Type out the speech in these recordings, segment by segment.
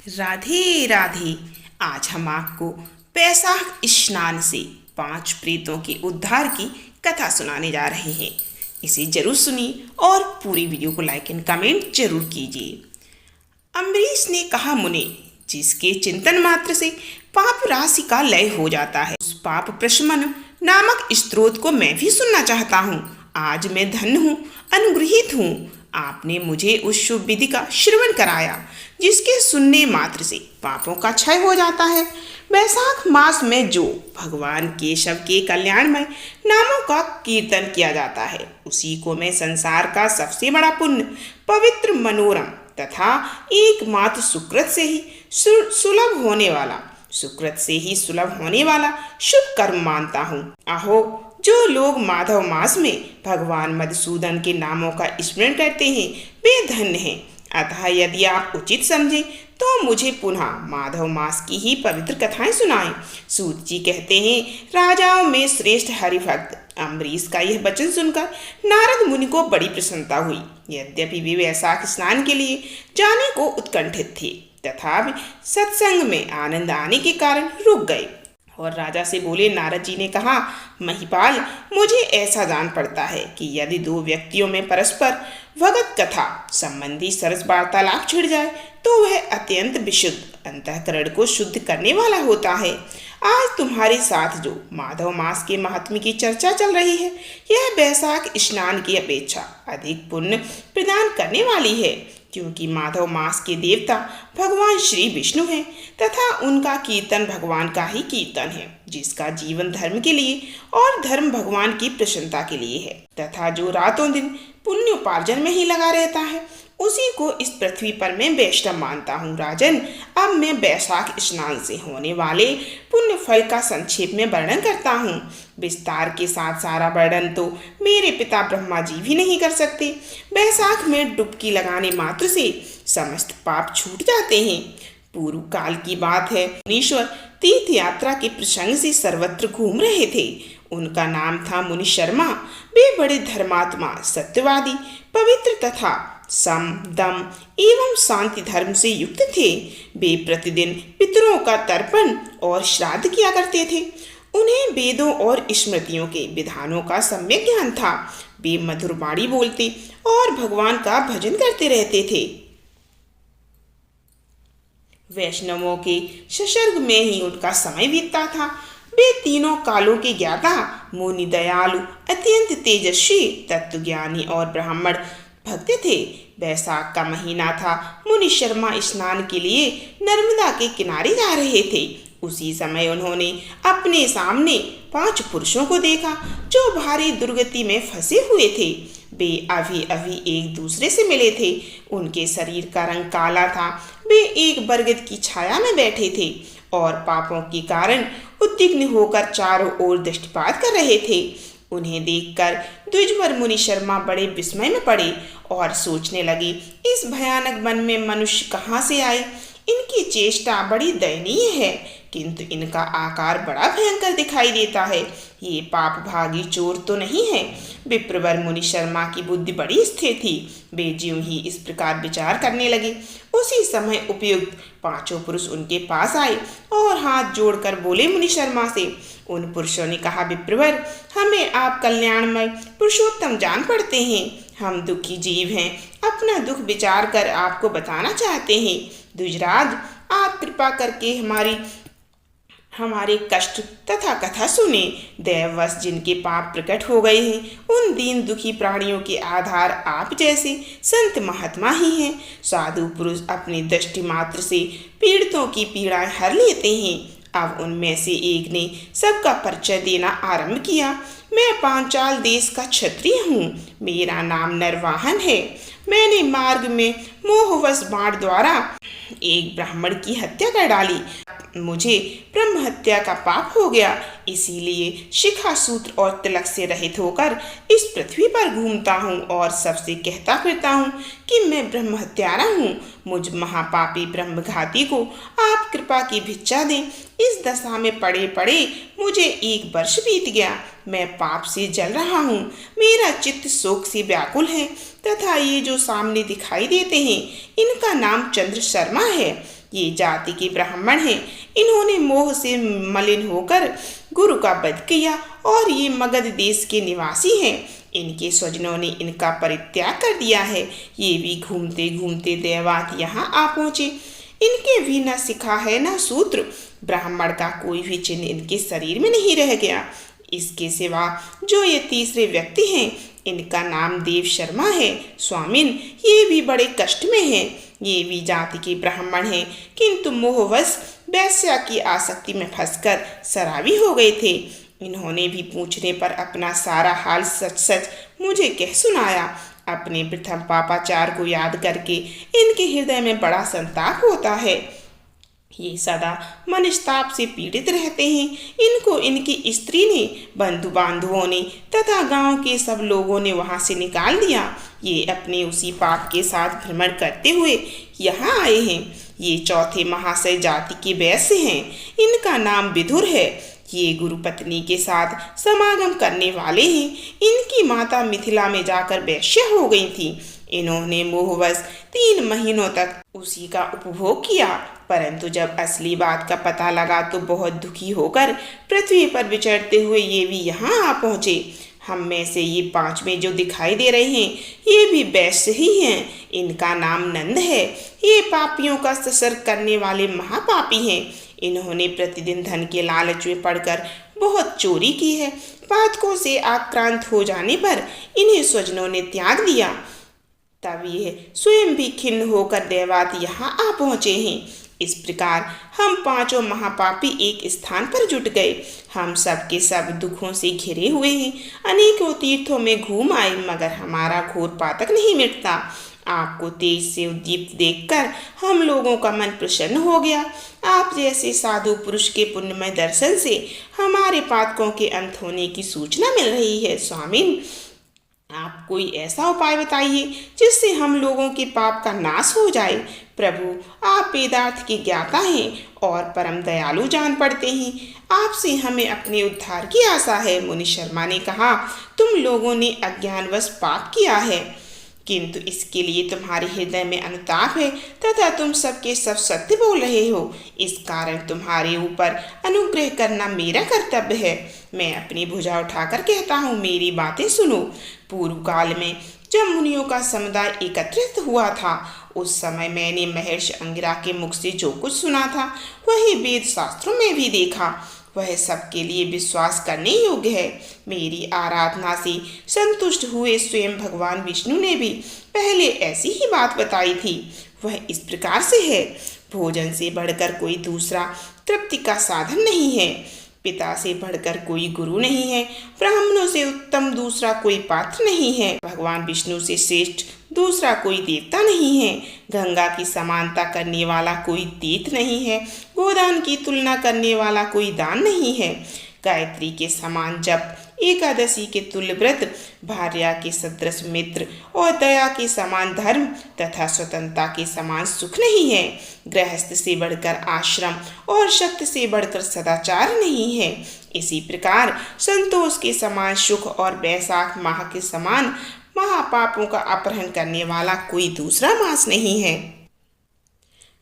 राधे राधे। आज हम आपको बैसाख स्नान से 5 प्रेतों के उद्धार की कथा सुनाने जा रहे हैं। इसे जरूर सुनिए और पूरी वीडियो को लाइक एंड कमेंट जरूर कीजिए। अम्बरीश ने कहा, मुने, जिसके चिंतन मात्र से पाप राशि का लय हो जाता है, उस पाप प्रशमन नामक स्तोत्र को मैं भी सुनना चाहता हूँ। आज मैं धन्य हूँ, अनुग्रहित हूँ। आपने मुझे उस शुभ विधि का श्रवण कराया जिसके सुनने मात्र से पापों का क्षय हो जाता है। बैसाख मास में जो भगवान केशव के कल्याणमय नामों का कीर्तन किया जाता है, उसी को मैं संसार का सबसे बड़ा पुण्य, पवित्र, मनोरम तथा एकमात्र सुकृत से ही सुलभ होने वाला शुभ कर्म मानता हूँ। आहो, जो लोग माधव मास में भगवान मधुसूदन के नामों का स्मरण करते हैं, वे धन्य हैं। अतः यदि आप उचित समझें तो मुझे पुनः माधव मास की ही पवित्र कथाएं सुनाएं। सूत जी कहते हैं, राजाओं में श्रेष्ठ हरिभक्त अम्बरीश का यह वचन सुनकर नारद मुनि को बड़ी प्रसन्नता हुई। यद्यपि वे वैशाख स्नान के लिए जाने को उत्कंठित थे, तथापि सत्संग में आनंद आने के कारण रुक गए और राजा से बोले। नारद जी ने कहा, महिपाल, मुझे ऐसा जान पड़ता है कि यदि दो व्यक्तियों में परस्पर भगवत कथा संबंधी सरस वार्तालाप छिड़ जाए तो वह अत्यंत विशुद्ध अंतःकरण को शुद्ध करने वाला होता है। आज तुम्हारे साथ जो माधव मास के महात्म्य की चर्चा चल रही है, यह बैसाख स्नान की अपेक्षा अधिक पुण्य प्रदान करने वाली है, क्योंकि माधव मास के देवता भगवान श्री विष्णु हैं तथा उनका कीर्तन भगवान का ही कीर्तन है, जिसका जीवन धर्म के लिए और धर्म भगवान की प्रसन्नता के लिए है, तथा जो रातों दिन पुण्योपार्जन में ही लगा रहता है, उसी को इस पृथ्वी पर मैं वैष्णव मानता हूँ। राजन, अब मैं बैसाख स्नान से होने वाले पुण्य फल का संक्षेप में वर्णन करता हूँ। विस्तार के साथ सारा वर्णन तो मेरे पिता ब्रह्मा जी भी नहीं कर सकते। बैसाख में डुबकी लगाने मात्र से समस्त पाप छूट जाते हैं। पूर्व काल की बात है, मुनीश्वर तीर्थ यात्रा के प्रसंग से सर्वत्र घूम रहे थे। उनका नाम था मुनि शर्मा। वे बड़े धर्मात्मा, सत्यवादी, पवित्र तथा सम, दम एवं शांति धर्म से युक्त थे। वे प्रतिदिन पितरों का तर्पण और श्राद्ध किया करते थे। उन्हें वेदों और स्मृतियों के विधानों का सम्यक ज्ञान था। वे मधुर वाणी बोलते और भगवान का भजन करते रहते थे। वैष्णवों के सत्संग में ही उनका समय बीतता था। वे तीनों कालों के ज्ञाता, मुनि, दयालु, अत्यंत तेजस्वी, तत्वज्ञानी और ब्राह्मण भक्त थे। बैसाख का महीना था। मुनि शर्मा स्नान के लिए नर्मदा के किनारे जा रहे थे। उसी समय उन्होंने अपने सामने 5 पुरुषों को देखा जो भारी दुर्गति में फंसे हुए थे। वे अभी अभी एक दूसरे से मिले थे। उनके शरीर का रंग काला था। वे एक बरगद की छाया में बैठे थे और पापों के कारण उद्विग्न होकर चारों ओर दृष्टिपात कर रहे थे। उन्हें देखकर द्विजवर मुनि शर्मा बड़े विस्मय में पड़े और सोचने लगे, इस भयानक वन में मनुष्य कहाँ से आए। इनकी चेष्टा बड़ी दयनीय है, किंतु इनका आकार बड़ा भयंकर दिखाई देता है। ये पाप भागी चोर तो नहीं है। विप्रवर मुनि शर्मा की बुद्धि बड़ी स्थिर थी। वे ज्यों ही इस प्रकार विचार करने लगे, उसी समय उपयुक्त 5 पुरुष उनके पास आए और हाथ जोड़कर बोले मुनि शर्मा से। उन पुरुषों ने कहा, विप्रवर, हमें आप कल्याणमय पुरुषोत्तम जान पड़ते हैं। हम दुखी जीव हैं। अपना दुख विचार कर आपको बताना चाहते हैं। द्विजराज, आप कृपा करके हमारे कष्ट तथा कथा सुने। दैववश जिनके पाप प्रकट हो गए हैं, उन दीन दुखी प्राणियों के आधार आप जैसे संत महात्मा ही हैं। साधु पुरुष अपनी दृष्टि मात्र से पीड़ितों की पीड़ाएं हर लेते हैं। अब उनमें से एक ने सबका परिचय देना आरंभ किया। मैं पांचाल देश का क्षत्रिय हूँ। मेरा नाम नरवाहन है। मैंने मार्ग में मोहवश बाण द्वारा एक ब्राह्मण की हत्या कर डाली। मुझे ब्रह्म हत्या का पाप हो गया, इसीलिए शिखा सूत्र और तिलक से रहित होकर इस पृथ्वी पर घूमता हूँ और सबसे कहता फिरता हूँ कि मैं ब्रह्म हत्यारा हूँ। मुझ महापापी ब्रह्मघाती को आप कृपा की भिक्षा दें। इस दशा में पड़े पड़े मुझे 1 वर्ष बीत गया। मैं पाप से जल रहा हूँ। मेरा चित्त शोक से व्याकुल है तथा ये जो सामने दिखाई देते हैं, इनका नाम चंद्र शर्मा है। ये जाति के ब्राह्मण हैं। इन्होंने मोह से मलिन होकर गुरु का वध किया और ये मगध देश के निवासी हैं। इनके स्वजनों ने इनका परित्याग कर दिया है। ये भी घूमते घूमते देवात यहाँ आ पहुँचे। इनके भी न शिखा है न सूत्र, ब्राह्मण का कोई भी चिन्ह इनके शरीर में नहीं रह गया। इसके सिवा जो ये तीसरे व्यक्ति हैं, इनका नाम देव शर्मा है। स्वामिन, ये भी बड़े कष्ट में हैं। ये भी जाति के ब्राह्मण हैं, किंतु मोहवश वैश्या की आसक्ति में फंसकर शराबी हो गए थे। इन्होंने भी पूछने पर अपना सारा हाल सच सच मुझे कह सुनाया। अपने प्रथम पापाचार को याद करके इनके हृदय में बड़ा संताप होता है। ये सदा मनस्ताप से पीड़ित रहते हैं। इनको इनकी स्त्री ने, बंधु बांधवों ने तथा गांव के सब लोगों ने वहां से निकाल दिया। ये अपने उसी पाप के साथ भ्रमण करते हुए यहाँ आए हैं। ये चौथे महाशय जाति के वैश्य हैं। इनका नाम विदुर है। ये गुरु पत्नी के साथ समागम करने वाले हैं। इनकी माता मिथिला में जाकर वैश्य हो गई थी। इन्होंने मोहवश 3 महीनों तक उसी का उपभोग किया, परंतु जब असली बात का पता लगा तो बहुत दुखी होकर पृथ्वी पर विचरते हुए ये भी यहाँ आ पहुँचे। हम में से ये 5वें जो दिखाई दे रहे हैं, ये भी वैश्य ही हैं। इनका नाम नंद है। ये पापियों का ससर्ग करने वाले महापापी हैं। इन्होंने प्रतिदिन धन के लालच में पड़कर बहुत चोरी की है। पातकों से आक्रांत हो जाने पर इन्हें स्वजनों ने त्याग दिया। तब ये स्वयं भी खिन्न होकर देवात यहाँ आ पहुँचे हैं। इस प्रकार हम 5 महापापी एक स्थान पर जुट गए। हम सब के सब दुखों से घिरे हुए हैं। अनेकों तीर्थों में घूम आए, मगर हमारा घोर पातक नहीं मिटता। आपको तेज से उद्दीप्त देखकर हम लोगों का मन प्रसन्न हो गया। आप जैसे साधु पुरुष के पुण्यमय दर्शन से हमारे पातकों के अंत होने की सूचना मिल रही है। स्वामिन, आप कोई ऐसा उपाय बताइए जिससे हम लोगों के पाप का नाश हो जाए। प्रभु, आप वेदार्थ के ज्ञाता हैं और परम दयालु जान पड़ते हैं। आपसे हमें अपने उद्धार की आशा है। मुनि शर्मा ने कहा, तुम लोगों ने अज्ञानवश पाप किया है, किंतु इसके लिए तुम्हारे हृदय में अनुताप है तथा तुम सबके सब सत्य बोल रहे हो। इस कारण तुम्हारे ऊपर अनुग्रह करना मेरा कर्तव्य है। मैं अपनी भुजा उठाकर कहता हूँ, मेरी बातें सुनो। पूर्व काल में जब मुनियों का समुदाय एकत्रित हुआ था, उस समय मैंने महर्षि अंगिरा के मुख से जो कुछ सुना था, वही वेद शास्त्रों में भी देखा। वह सबके लिए विश्वास करने योग्य है। मेरी आराधना से संतुष्ट हुए स्वयं भगवान विष्णु ने भी पहले ऐसी ही बात बताई थी। वह इस प्रकार से है, भोजन से बढ़कर कोई दूसरा तृप्ति का साधन नहीं है। पिता से बढ़कर कोई गुरु नहीं है। ब्राह्मणों से उत्तम दूसरा कोई पात्र नहीं है। भगवान विष्णु से श्रेष्ठ दूसरा कोई देवता नहीं है। गंगा की समानता करने वाला कोई तीर्थ नहीं है। गोदान की तुलना करने वाला कोई दान नहीं है। गायत्री के समान जप, एकादशी के तुल्य व्रत, भार्या के सदृश मित्र और दया के समान धर्म तथा स्वतंत्रता के समान सुख नहीं है। गृहस्थ से बढ़कर आश्रम और शक्त से बढ़कर सदाचार नहीं है। इसी प्रकार संतोष के समान सुख और वैशाख माह के समान महापापों का अपहरण करने वाला कोई दूसरा मास नहीं है।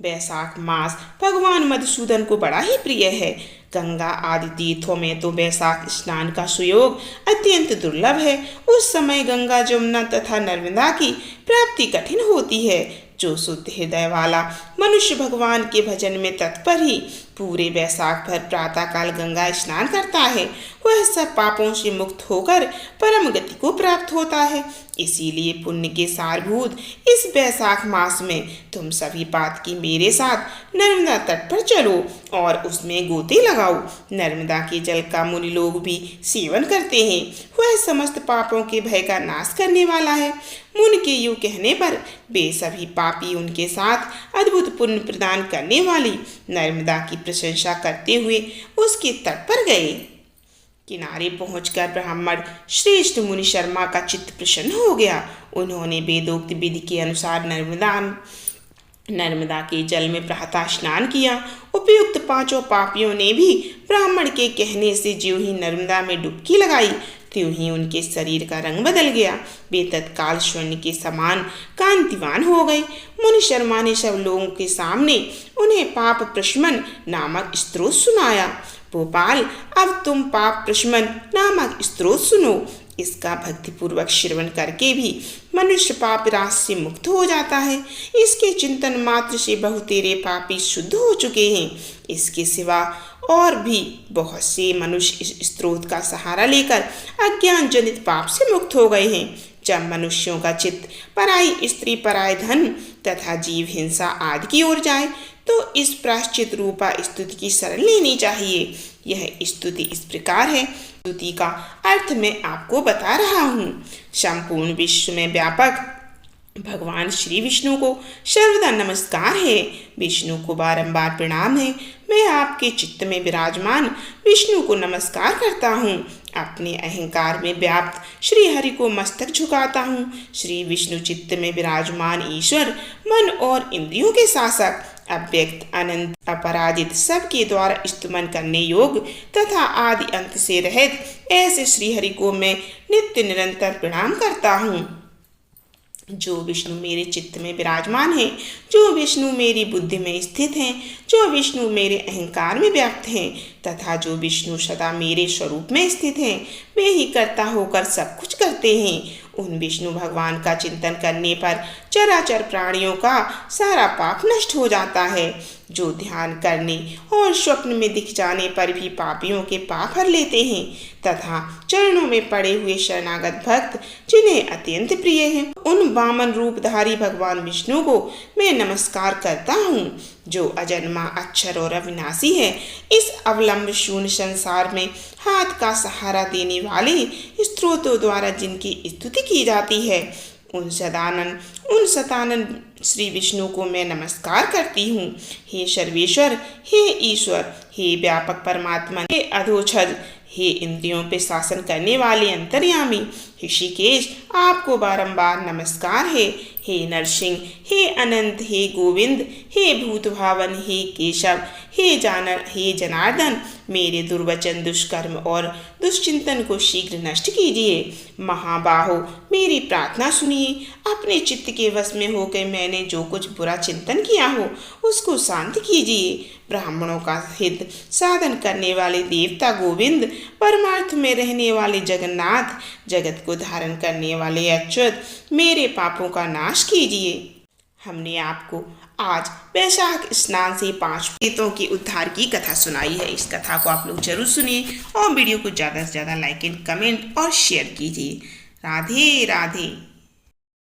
वैशाख मास भगवान मधुसूदन को बड़ा ही प्रिय है। गंगा आदि तीर्थों में तो वैशाख स्नान का सुयोग अत्यंत दुर्लभ है। उस समय गंगा, जमुना तथा नर्मदा की प्राप्ति कठिन होती है। जो शुद्ध हृदय वाला मनुष्य भगवान के भजन में तत्पर ही पूरे वैशाख भर प्रातःकाल गंगा स्नान करता है, वह सब पापों से मुक्त होकर परम गति को प्राप्त होता है। इसीलिए पुण्य के सारभूत इस वैशाख मास में तुम सभी पात की मेरे साथ नर्मदा तट पर चलो और उसमें गोते लगाओ। नर्मदा के जल का मुनि लोग भी सेवन करते हैं। वह समस्त पापों के भय का नाश करने वाला है। मुनि के यूँ कहने पर वे सभी पापी उनके साथ अद्भुत पुण्य प्रदान करने वाली नर्मदा की प्रशंसा करते हुए उसके तट पर गए। किनारे पहुंचकर ब्राह्मण श्रेष्ठ मुनि शर्मा का चित्त प्रसन्न हो गया। उन्होंने वेदोक्त विधि के अनुसार नर्मदा के जल में प्रातः स्नान किया। उपयुक्त 5 पापियों ने भी ब्राह्मण के कहने से ज्यों ही नर्मदा में डुबकी लगाई, त्यों ही उनके शरीर का रंग बदल गया। वे तत्काल स्वर्ण के समान कांतिवान हो गए। मुनि शर्मा ने सब लोगों के सामने उन्हें उन्हें पाप प्रशमन नामक स्तोत्र सुनाया। भोपाल, अब तुम पाप प्रशमन नामक स्तोत्र सुनो। इसका भक्तिपूर्वक श्रवण करके भी मनुष्य पाप राश से मुक्त हो जाता है। इसके चिंतन मात्र से बहुतेरे पापी शुद्ध हो चुके हैं। इसके सिवा और भी बहुत से मनुष्य इस स्तोत्र का सहारा लेकर अज्ञान जनित पाप से मुक्त हो गए हैं। जब मनुष्यों का चित्त पराई स्त्री, पराय धन तथा जीव हिंसा आदि की ओर जाए तो इस प्रायश्चित रूपा स्तुति की शरण लेनी चाहिए। यह स्तुति इस प्रकार है। स्तुति का अर्थ मैं आपको बता रहा हूँ। संपूर्ण विश्व में व्यापक भगवान श्री विष्णु को सर्वदा नमस्कार है। विष्णु को बारंबार प्रणाम है। मैं आपके चित्त में विराजमान विष्णु को नमस्कार करता हूँ। अपने अहंकार में व्याप्त श्री हरि को मस्तक झुकाता हूँ। श्री विष्णु चित्त में विराजमान ईश्वर, मन और इंद्रियों के शासक, अव्यक्त, अनंत, अपराजित, सबके द्वारा स्तुमन करने योग्य तथा आदि अंत से रहित ऐसे श्री हरि को मैं नित्य निरंतर प्रणाम करता हूँ। जो विष्णु मेरे चित्त में विराजमान है, जो विष्णु मेरी बुद्धि में स्थित हैं, जो विष्णु मेरे अहंकार में व्याप्त हैं तथा जो विष्णु सदा मेरे स्वरूप में स्थित हैं, वे ही कर्ता होकर सब कुछ करते हैं। उन विष्णु भगवान का चिंतन करने पर चराचर प्राणियों का सारा पाप नष्ट हो जाता है। जो ध्यान करने और स्वप्न में दिख जाने पर भी पापियों के पाप हर लेते हैं तथा चरणों में पड़े हुए शरणागत भक्त जिन्हें अत्यंत प्रिय है, उन वामन रूपधारी भगवान विष्णु को मैं नमस्कार करता हूँ। जो अजन्मा, अक्षर और अविनाशी है, इस अवलंब शून्य संसार में हाथ का सहारा देने वाले स्त्रोतों द्वारा जिनकी स्तुति की जाती है, उन सदानंद श्री विष्णु को मैं नमस्कार करती हूँ। हे सर्वेश्वर, हे ईश्वर, हे व्यापक परमात्मा, हे अधोक्षज, हे इंद्रियों पे शासन करने वाले अंतर्यामी ऋषिकेश, आपको बारंबार नमस्कार है। हे नरसिंह, हे अनंत, हे गोविंद, हे भूतभावन, हे केशव, हे जनार्दन, मेरे दुर्वचन, दुष्कर्म और दुष्चिंतन को शीघ्र नष्ट कीजिए। महाबाहो, मेरी प्रार्थना सुनिए। अपने चित्त के वश में होकर मैंने जो कुछ बुरा चिंतन किया हो उसको शांत कीजिए। ब्राह्मणों का हित साधन करने वाले देवता गोविंद, परमार्थ में रहने वाले जगन्नाथ, जगत को धारण करने वाले अच्युत, मेरे पापों का नाश कीजिए। हमने आपको आज वैशाख स्नान से 5 प्रेतों के उद्धार की कथा सुनाई है। इस कथा को आप लोग जरूर सुनिए और वीडियो को ज़्यादा से ज़्यादा लाइक एंड कमेंट और शेयर कीजिए। राधे राधे।